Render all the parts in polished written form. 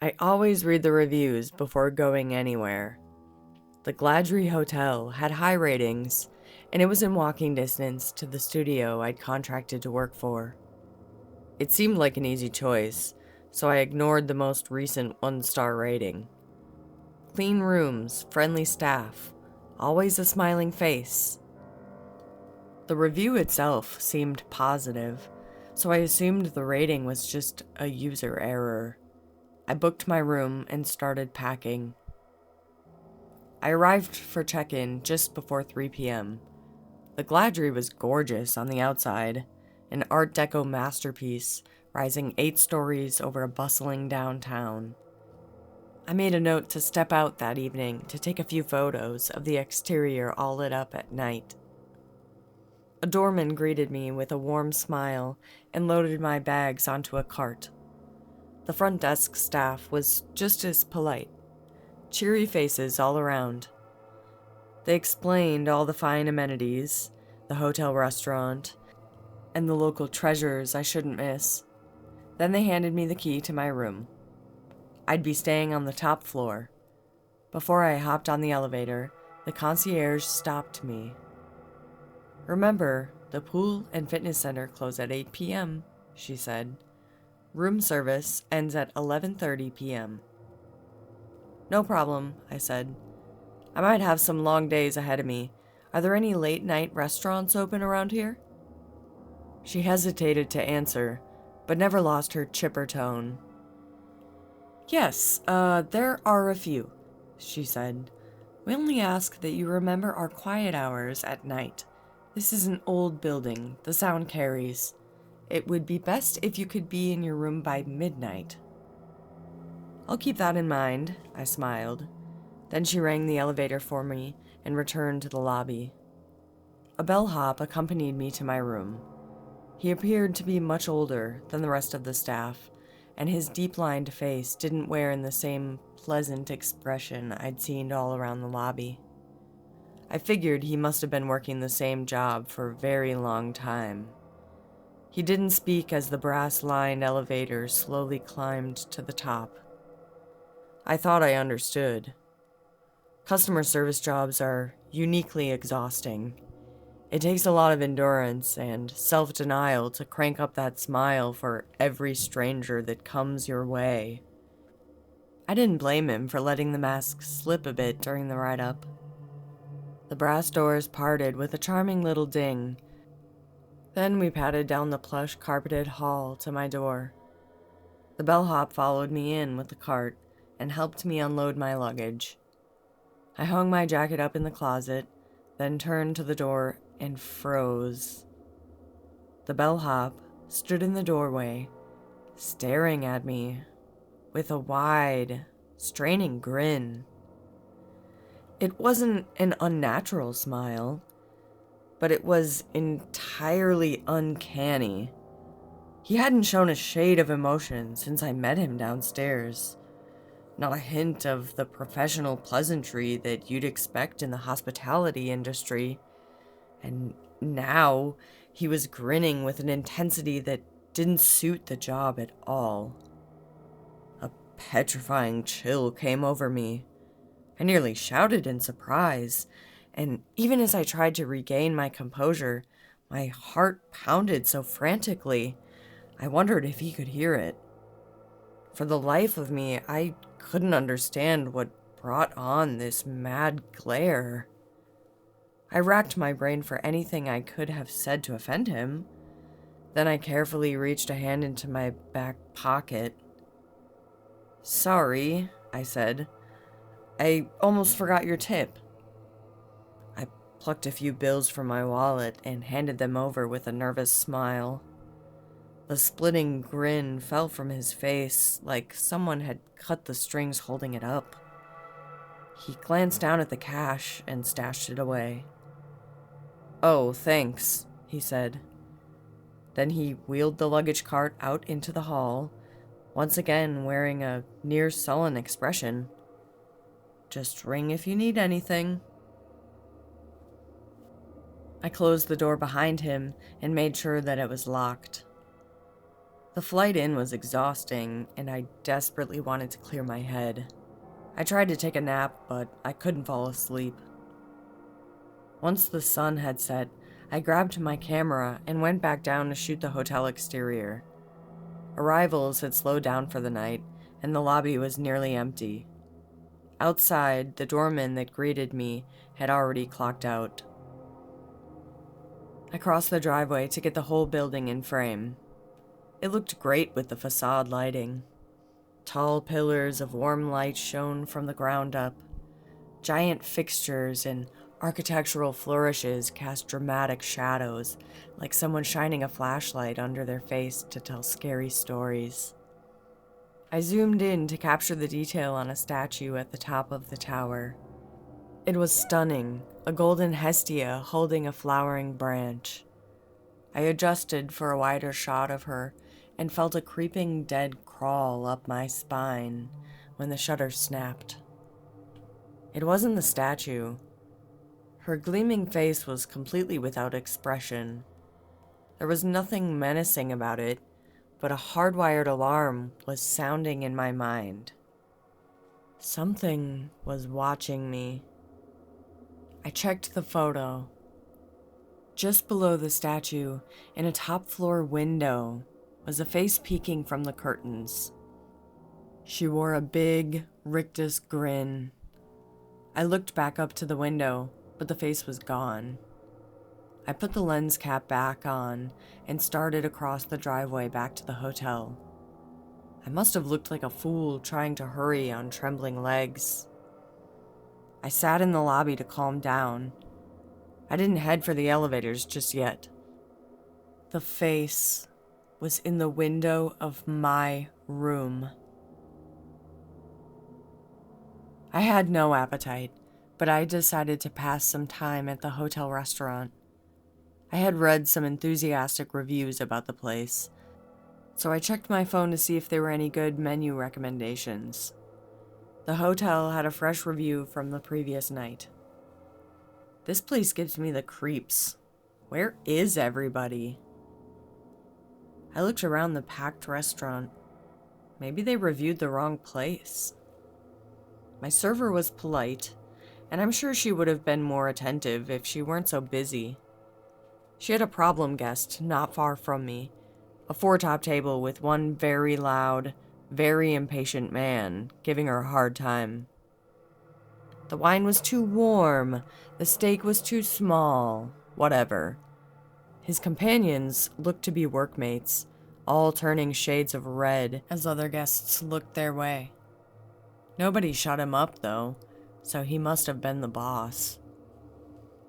I always read the reviews before going anywhere. The Gladry Hotel had high ratings, and it was in walking distance to the studio I'd contracted to work for. It seemed like an easy choice, so I ignored the most recent one-star rating. Clean rooms, friendly staff, always a smiling face. The review itself seemed positive, so I assumed the rating was just a user error. I booked my room and started packing. I arrived for check-in just before 3 p.m. The Gladry was gorgeous on the outside, an Art Deco masterpiece rising 8 stories over a bustling downtown. I made a note to step out that evening to take a few photos of the exterior all lit up at night. A doorman greeted me with a warm smile and loaded my bags onto a cart. The front desk staff was just as polite. Cheery faces all around. They explained all the fine amenities, the hotel restaurant, and the local treasures I shouldn't miss. Then they handed me the key to my room. I'd be staying on the top floor. Before I hopped on the elevator, the concierge stopped me. "Remember, the pool and fitness center close at 8 p.m., she said. "Room service ends at 11:30 p.m. "No problem," I said. "I might have some long days ahead of me. Are there any late-night restaurants open around here?" She hesitated to answer, but never lost her chipper tone. "Yes, there are a few," she said. "We only ask that you remember our quiet hours at night. This is an old building. The sound carries. It would be best if you could be in your room by midnight." "I'll keep that in mind," I smiled. Then she rang the elevator for me and returned to the lobby. A bellhop accompanied me to my room. He appeared to be much older than the rest of the staff, and his deep-lined face didn't wear in the same pleasant expression I'd seen all around the lobby. I figured he must have been working the same job for a very long time. He didn't speak as the brass-lined elevator slowly climbed to the top. I thought I understood. Customer service jobs are uniquely exhausting. It takes a lot of endurance and self-denial to crank up that smile for every stranger that comes your way. I didn't blame him for letting the mask slip a bit during the ride-up. The brass doors parted with a charming little ding. Then we padded down the plush carpeted hall to my door. The bellhop followed me in with the cart and helped me unload my luggage. I hung my jacket up in the closet, then turned to the door and froze. The bellhop stood in the doorway, staring at me with a wide, straining grin. It wasn't an unnatural smile, but it was entirely uncanny. He hadn't shown a shade of emotion since I met him downstairs. Not a hint of the professional pleasantry that you'd expect in the hospitality industry. And now he was grinning with an intensity that didn't suit the job at all. A petrifying chill came over me. I nearly shouted in surprise, and even as I tried to regain my composure, my heart pounded so frantically, I wondered if he could hear it. For the life of me, I couldn't understand what brought on this mad glare. I racked my brain for anything I could have said to offend him. Then I carefully reached a hand into my back pocket. "Sorry," I said. "I almost forgot your tip." I plucked a few bills from my wallet and handed them over with a nervous smile. The splitting grin fell from his face like someone had cut the strings holding it up. He glanced down at the cash and stashed it away. "Oh, thanks," he said. Then he wheeled the luggage cart out into the hall, once again wearing a near sullen expression. "Just ring if you need anything." I closed the door behind him and made sure that it was locked. The flight in was exhausting, and I desperately wanted to clear my head. I tried to take a nap, but I couldn't fall asleep. Once the sun had set, I grabbed my camera and went back down to shoot the hotel exterior. Arrivals had slowed down for the night, and the lobby was nearly empty. Outside, the doorman that greeted me had already clocked out. I crossed the driveway to get the whole building in frame. It looked great with the facade lighting. Tall pillars of warm light shone from the ground up. Giant fixtures and architectural flourishes cast dramatic shadows, like someone shining a flashlight under their face to tell scary stories. I zoomed in to capture the detail on a statue at the top of the tower. It was stunning, a golden Hestia holding a flowering branch. I adjusted for a wider shot of her and felt a creeping dead crawl up my spine when the shutter snapped. It wasn't the statue. Her gleaming face was completely without expression. There was nothing menacing about it, but a hardwired alarm was sounding in my mind. Something was watching me. I checked the photo. Just below the statue, in a top-floor window, was a face peeking from the curtains. She wore a big, rictus grin. I looked back up to the window, but the face was gone. I put the lens cap back on and started across the driveway back to the hotel. I must have looked like a fool trying to hurry on trembling legs. I sat in the lobby to calm down. I didn't head for the elevators just yet. The face was in the window of my room. I had no appetite, but I decided to pass some time at the hotel restaurant. I had read some enthusiastic reviews about the place, so I checked my phone to see if there were any good menu recommendations. The hotel had a fresh review from the previous night. This place gives me the creeps. Where is everybody? I looked around the packed restaurant. Maybe they reviewed the wrong place. My server was polite, and I'm sure she would have been more attentive if she weren't so busy. She had a problem guest not far from me, a four-top table with one very loud, very impatient man giving her a hard time. The wine was too warm, the steak was too small, whatever. His companions looked to be workmates, all turning shades of red as other guests looked their way. Nobody shut him up, though, so he must have been the boss.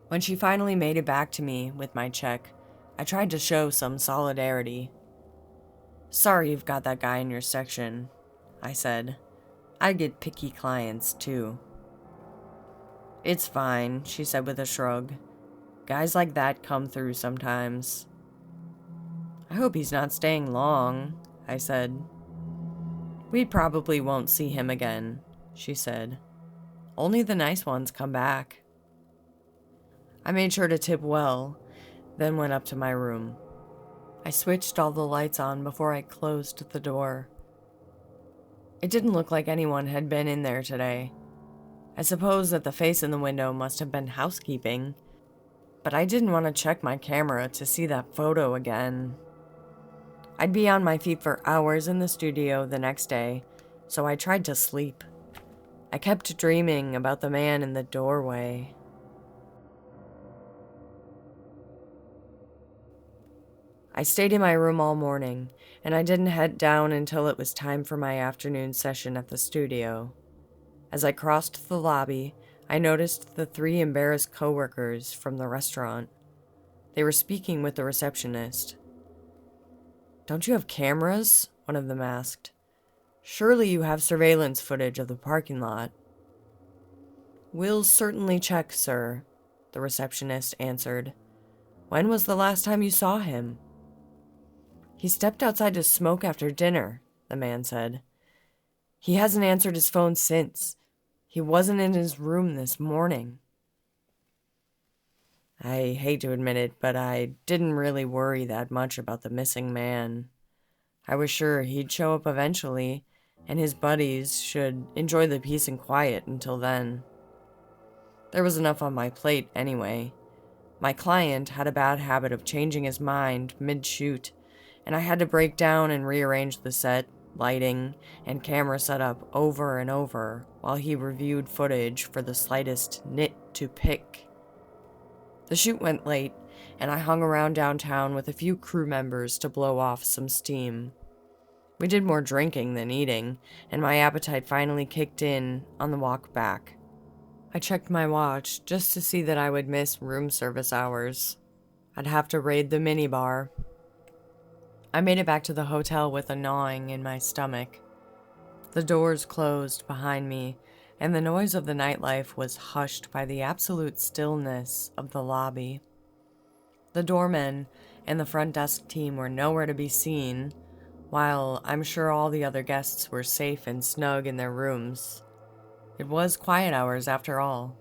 When she finally made it back to me with my check, I tried to show some solidarity. "Sorry you've got that guy in your section," I said. "I get picky clients, too." "It's fine," she said with a shrug. "Guys like that come through sometimes." "I hope he's not staying long," I said. "We probably won't see him again," she said. "Only the nice ones come back." I made sure to tip well, then went up to my room. I switched all the lights on before I closed the door. It didn't look like anyone had been in there today. I suppose that the face in the window must have been housekeeping, but I didn't want to check my camera to see that photo again. I'd be on my feet for hours in the studio the next day, so I tried to sleep. I kept dreaming about the man in the doorway. I stayed in my room all morning, and I didn't head down until it was time for my afternoon session at the studio. As I crossed the lobby, I noticed the 3 embarrassed coworkers from the restaurant. They were speaking with the receptionist. "Don't you have cameras?" one of them asked. "Surely you have surveillance footage of the parking lot." "We'll certainly check, sir," the receptionist answered. "When was the last time you saw him?" "He stepped outside to smoke after dinner," the man said. "He hasn't answered his phone since. He wasn't in his room this morning." I hate to admit it, but I didn't really worry that much about the missing man. I was sure he'd show up eventually, and his buddies should enjoy the peace and quiet until then. There was enough on my plate anyway. My client had a bad habit of changing his mind mid-shoot, and I had to break down and rearrange the set, lighting, and camera setup over and over while he reviewed footage for the slightest nit to pick. The shoot went late, and I hung around downtown with a few crew members to blow off some steam. We did more drinking than eating, and my appetite finally kicked in on the walk back. I checked my watch just to see that I would miss room service hours. I'd have to raid the minibar. I made it back to the hotel with a gnawing in my stomach. The doors closed behind me, and the noise of the nightlife was hushed by the absolute stillness of the lobby. The doormen and the front desk team were nowhere to be seen, while I'm sure all the other guests were safe and snug in their rooms. It was quiet hours after all.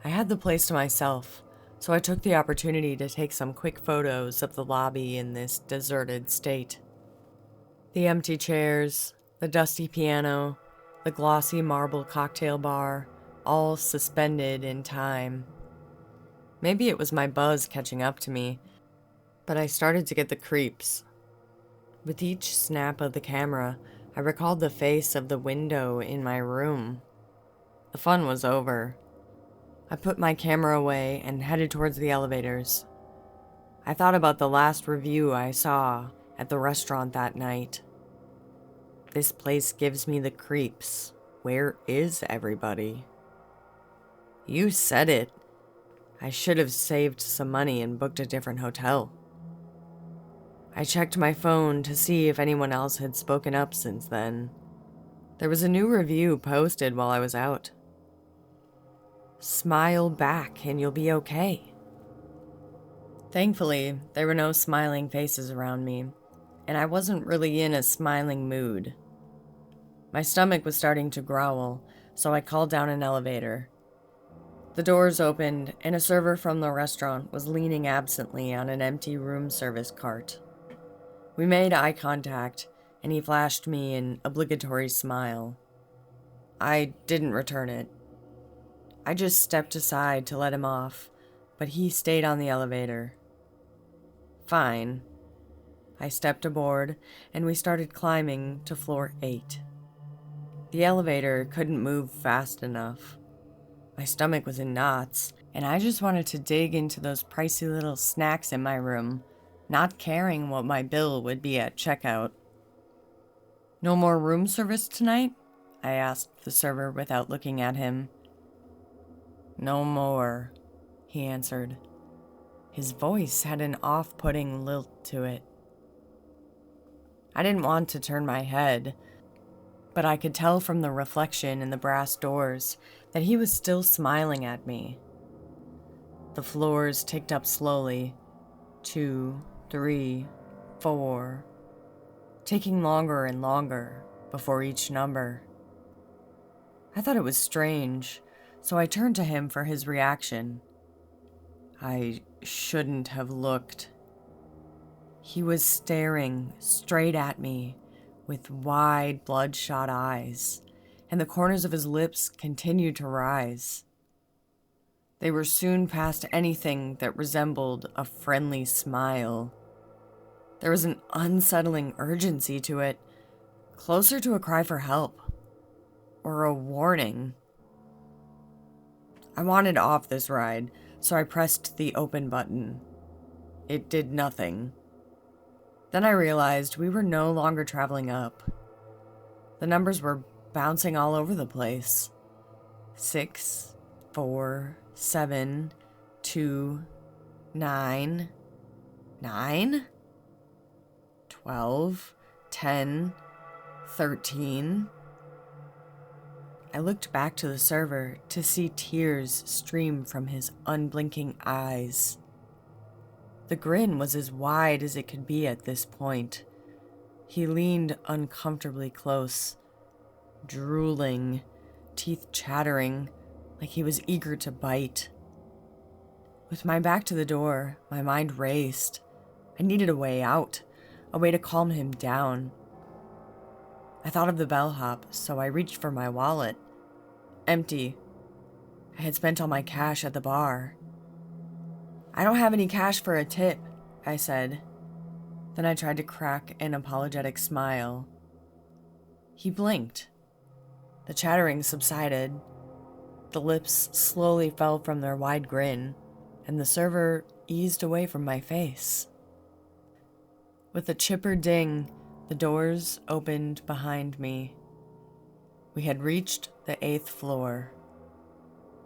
I had the place to myself, so I took the opportunity to take some quick photos of the lobby in this deserted state. The empty chairs, the dusty piano, the glossy marble cocktail bar, all suspended in time. Maybe it was my buzz catching up to me, but I started to get the creeps. With each snap of the camera, I recalled the face of the window in my room. The fun was over. I put my camera away and headed towards the elevators. I thought about the last review I saw at the restaurant that night. This place gives me the creeps. Where is everybody? You said it. I should have saved some money and booked a different hotel. I checked my phone to see if anyone else had spoken up since then. There was a new review posted while I was out. Smile back and you'll be okay. Thankfully, there were no smiling faces around me, and I wasn't really in a smiling mood. My stomach was starting to growl, so I called down an elevator. The doors opened, and a server from the restaurant was leaning absently on an empty room service cart. We made eye contact, and he flashed me an obligatory smile. I didn't return it. I just stepped aside to let him off, but he stayed on the elevator. Fine. I stepped aboard, and we started climbing to floor 8. The elevator couldn't move fast enough. My stomach was in knots, and I just wanted to dig into those pricey little snacks in my room, not caring what my bill would be at checkout. No more room service tonight? I asked the server without looking at him. No more, he answered. His voice had an off-putting lilt to it. I didn't want to turn my head, but I could tell from the reflection in the brass doors that he was still smiling at me. The floors ticked up slowly. 2, 3, 4, taking longer and longer before each number. I thought it was strange, so I turned to him for his reaction. I shouldn't have looked. He was staring straight at me with wide, bloodshot eyes, and the corners of his lips continued to rise. They were soon past anything that resembled a friendly smile. There was an unsettling urgency to it, closer to a cry for help, or a warning. I wanted off this ride, so I pressed the open button. It did nothing. Then I realized we were no longer traveling up. The numbers were bouncing all over the place. 6, 4, 7, 2, 9, 9, 12, 10, 13. I looked back to the server to see tears stream from his unblinking eyes. The grin was as wide as it could be at this point. He leaned uncomfortably close, drooling, teeth chattering, like he was eager to bite. With my back to the door, my mind raced. I needed a way out, a way to calm him down. I thought of the bellhop, so I reached for my wallet. Empty. I had spent all my cash at the bar. "I don't have any cash for a tip," I said. Then I tried to crack an apologetic smile. He blinked. The chattering subsided. The lips slowly fell from their wide grin, and the server eased away from my face. With a chipper ding, the doors opened behind me. We had reached the 8th floor.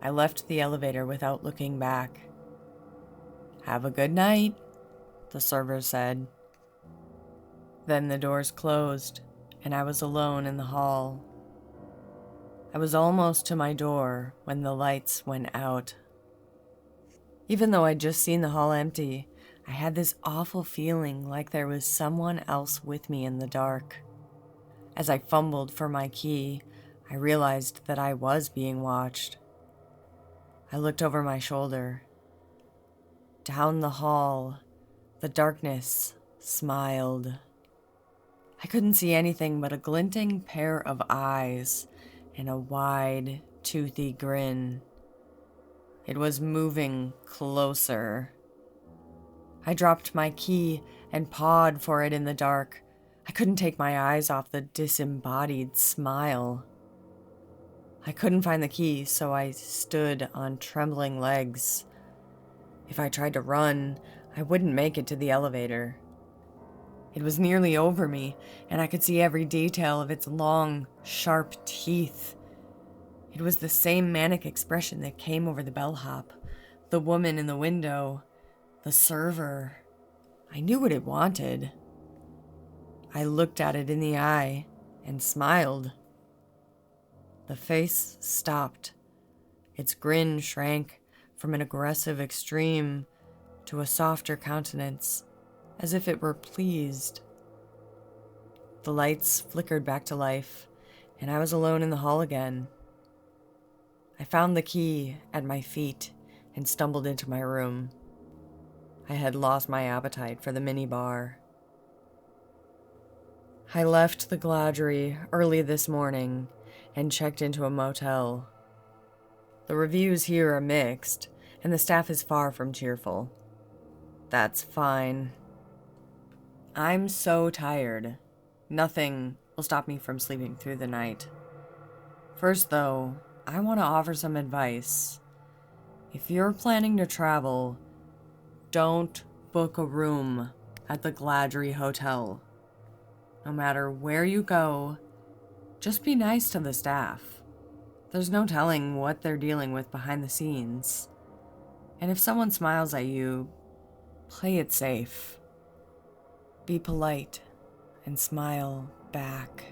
I left the elevator without looking back. "Have a good night," the server said. Then the doors closed, and I was alone in the hall. I was almost to my door when the lights went out. Even though I'd just seen the hall empty, I had this awful feeling like there was someone else with me in the dark. As I fumbled for my key, I realized that I was being watched. I looked over my shoulder. Down the hall, the darkness smiled. I couldn't see anything but a glinting pair of eyes and a wide, toothy grin. It was moving closer. I dropped my key and pawed for it in the dark. I couldn't take my eyes off the disembodied smile. I couldn't find the key, so I stood on trembling legs. If I tried to run, I wouldn't make it to the elevator. It was nearly over me, and I could see every detail of its long, sharp teeth. It was the same manic expression that came over the bellhop, the woman in the window, the server. I knew what it wanted. I looked at it in the eye and smiled. The face stopped. Its grin shrank from an aggressive extreme to a softer countenance, as if it were pleased. The lights flickered back to life, and I was alone in the hall again. I found the key at my feet and stumbled into my room. I had lost my appetite for the minibar. I left the Gladry early this morning and checked into a motel. The reviews here are mixed, and the staff is far from cheerful. That's fine. I'm so tired. Nothing will stop me from sleeping through the night. First, though, I want to offer some advice. If you're planning to travel, don't book a room at the Gladry Hotel. No matter where you go, just be nice to the staff. There's no telling what they're dealing with behind the scenes. And if someone smiles at you, play it safe. Be polite and smile back.